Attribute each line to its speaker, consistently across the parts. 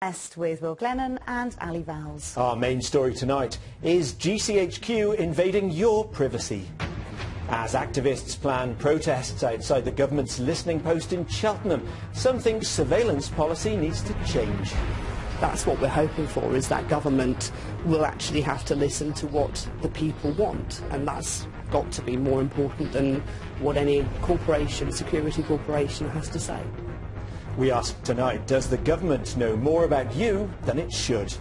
Speaker 1: Best with Will Glennon and Ali Vowles.
Speaker 2: Our main story tonight is GCHQ invading your privacy. As activists plan protests outside the government's listening post in Cheltenham, some think surveillance policy needs to change.
Speaker 3: That's what we're hoping for, is that government will actually have to listen to what the people want, and that's got to be more important than what any corporation, security corporation, has to say.
Speaker 2: We ask tonight, does the government know more about you than it should?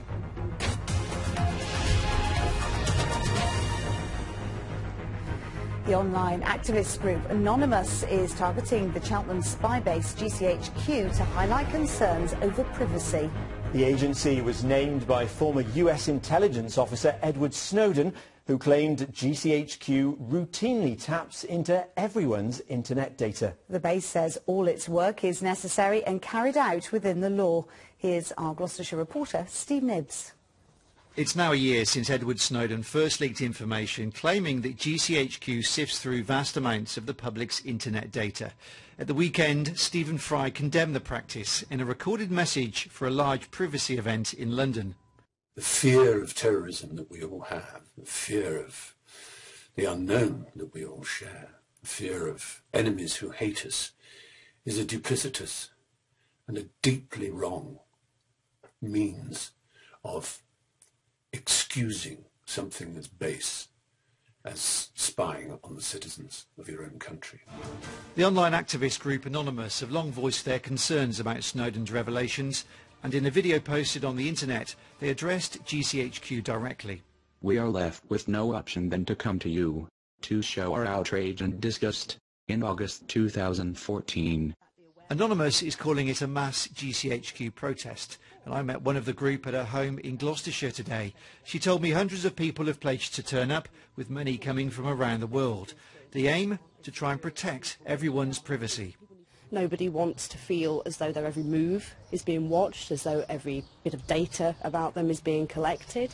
Speaker 1: The online activist group Anonymous is targeting the Cheltenham spy base GCHQ to highlight concerns over privacy.
Speaker 2: The agency was named by former US intelligence officer Edward Snowden, who claimed GCHQ routinely taps into everyone's internet data.
Speaker 1: The base says all its work is necessary and carried out within the law. Here's our Gloucestershire reporter, Steve Nibbs.
Speaker 4: It's now a year since Edward Snowden first leaked information claiming that GCHQ sifts through vast amounts of the public's internet data. At the weekend, Stephen Fry condemned the practice in a recorded message for a large privacy event in London.
Speaker 5: The fear of terrorism that we all have, the fear of the unknown that we all share, the fear of enemies who hate us, is a duplicitous and a deeply wrong means of excusing something as base as spying on the citizens of your own country.
Speaker 4: The online activist group Anonymous have long voiced their concerns about Snowden's revelations, and in a video posted on the internet, they addressed GCHQ directly.
Speaker 6: We are left with no option than to come to you to show our outrage and disgust. In August 2014.
Speaker 4: Anonymous is calling it a mass GCHQ protest, and I met one of the group at her home in Gloucestershire today. She told me hundreds of people have pledged to turn up, with many coming from around the world. The aim? To try and protect everyone's privacy.
Speaker 3: Nobody wants to feel as though their every move is being watched, as though every bit of data about them is being collected.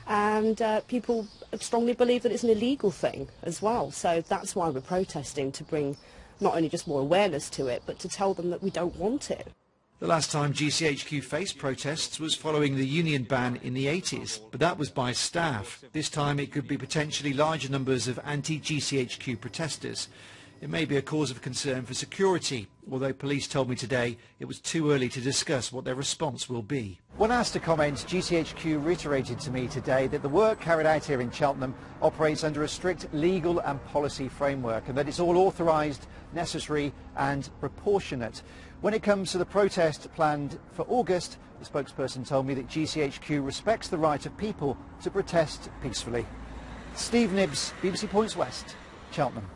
Speaker 3: And people strongly believe that it's an illegal thing as well. So that's why we're protesting, to bring not only just more awareness to it, but to tell them that we don't want it.
Speaker 4: The last time GCHQ faced protests was following the union ban in the 80s, but that was by staff. This time it could be potentially larger numbers of anti-GCHQ protesters. It may be a cause of concern for security, although police told me today it was too early to discuss what their response will be. When asked to comment, GCHQ reiterated to me today that the work carried out here in Cheltenham operates under a strict legal and policy framework, and that it's all authorised, necessary and proportionate. When it comes to the protest planned for August, the spokesperson told me that GCHQ respects the right of people to protest peacefully. Steve Nibbs, BBC Points West, Cheltenham.